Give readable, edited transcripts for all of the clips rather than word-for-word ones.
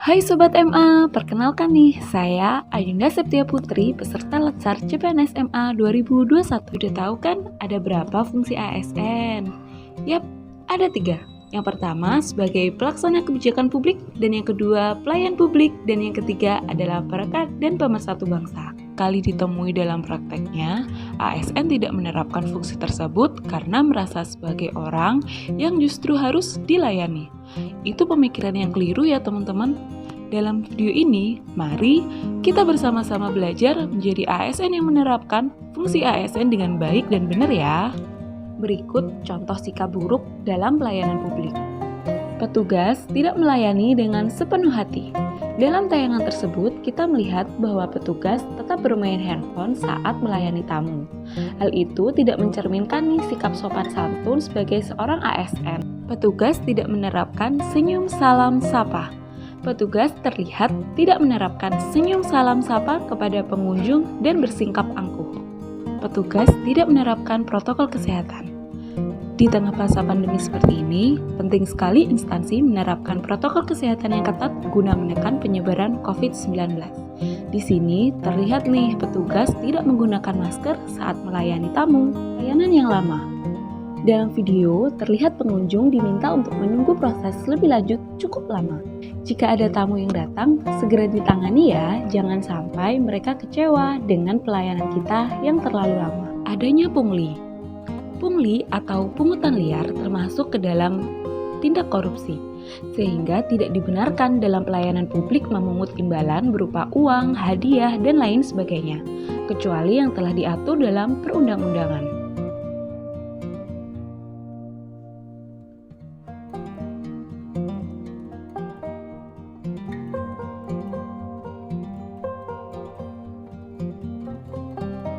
Hai Sobat MA, perkenalkan nih, saya Ayunda Septia Putri, peserta Latsar CPNS MA 2021. Udah tahu kan ada berapa fungsi ASN? Yap, ada 3. Yang pertama sebagai pelaksana kebijakan publik, dan yang kedua pelayan publik, dan yang ketiga adalah perekat dan pemersatu bangsa. Kali ditemui dalam prakteknya, ASN tidak menerapkan fungsi tersebut karena merasa sebagai orang yang justru harus dilayani. Itu pemikiran yang keliru ya teman-teman. Dalam video ini, mari kita bersama-sama belajar menjadi ASN yang menerapkan fungsi ASN dengan baik dan benar ya. Berikut contoh sikap buruk dalam pelayanan publik. Petugas tidak melayani dengan sepenuh hati. Dalam tayangan tersebut, kita melihat bahwa petugas tetap bermain handphone saat melayani tamu. Hal itu tidak mencerminkan nih sikap sopan santun sebagai seorang ASN. Petugas tidak menerapkan senyum salam sapa. Petugas terlihat tidak menerapkan senyum salam sapa kepada pengunjung dan bersingkap angkuh. Petugas tidak menerapkan protokol kesehatan. Di tengah masa pandemi seperti ini, penting sekali instansi menerapkan protokol kesehatan yang ketat guna menekan penyebaran COVID-19. Di sini terlihat nih petugas tidak menggunakan masker saat melayani tamu. Layanan yang lama. Dalam video, terlihat pengunjung diminta untuk menunggu proses lebih lanjut cukup lama. Jika ada tamu yang datang, segera ditangani ya, jangan sampai mereka kecewa dengan pelayanan kita yang terlalu lama. Adanya pungli. Pungli atau pungutan liar termasuk ke dalam tindak korupsi, sehingga tidak dibenarkan dalam pelayanan publik memungut imbalan berupa uang, hadiah, dan lain sebagainya, kecuali yang telah diatur dalam perundang-undangan.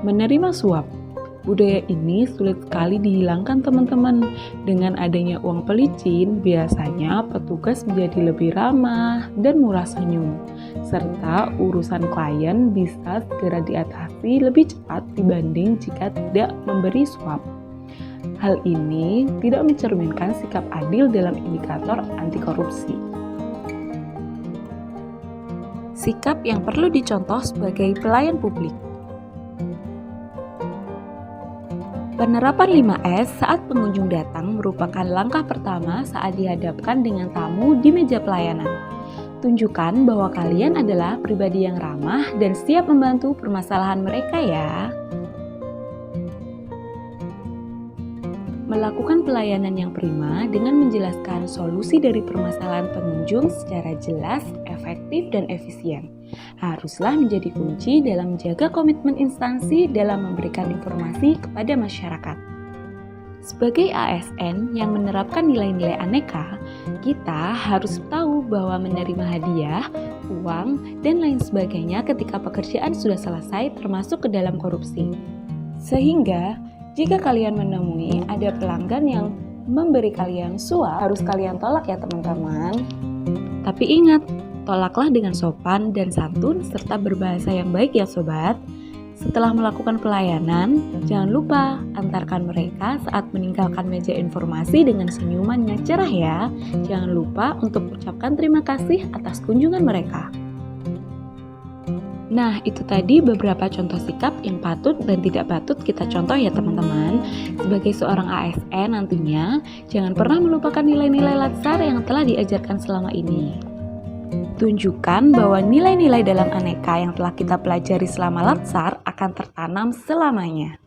Menerima suap. Budaya ini sulit sekali dihilangkan teman-teman. Dengan adanya uang pelicin, biasanya petugas menjadi lebih ramah dan murah senyum. Serta urusan klien bisa segera diatasi lebih cepat dibanding jika tidak memberi suap. Hal ini tidak mencerminkan sikap adil dalam indikator anti korupsi. Sikap yang perlu dicontoh sebagai pelayan publik. Penerapan 5S saat pengunjung datang merupakan langkah pertama saat dihadapkan dengan tamu di meja pelayanan. Tunjukkan bahwa kalian adalah pribadi yang ramah dan siap membantu permasalahan mereka ya. Melakukan pelayanan yang prima dengan menjelaskan solusi dari permasalahan pengunjung secara jelas, efektif, dan efisien haruslah menjadi kunci dalam menjaga komitmen instansi dalam memberikan informasi kepada masyarakat. Sebagai ASN yang menerapkan nilai-nilai aneka, kita harus tahu bahwa menerima hadiah, uang, dan lain sebagainya ketika pekerjaan sudah selesai termasuk ke dalam korupsi. Sehingga, jika kalian menemui ada pelanggan yang memberi kalian suap, harus kalian tolak ya teman-teman. Tapi ingat, tolaklah dengan sopan dan santun serta berbahasa yang baik ya sobat. Setelah melakukan pelayanan, jangan lupa antarkan mereka saat meninggalkan meja informasi dengan senyuman yang cerah ya. Jangan lupa untuk ucapkan terima kasih atas kunjungan mereka. Nah, itu tadi beberapa contoh sikap yang patut dan tidak patut kita contoh ya teman-teman. Sebagai seorang ASN nantinya, jangan pernah melupakan nilai-nilai Latsar yang telah diajarkan selama ini. Tunjukkan bahwa nilai-nilai dalam aneka yang telah kita pelajari selama Latsar akan tertanam selamanya.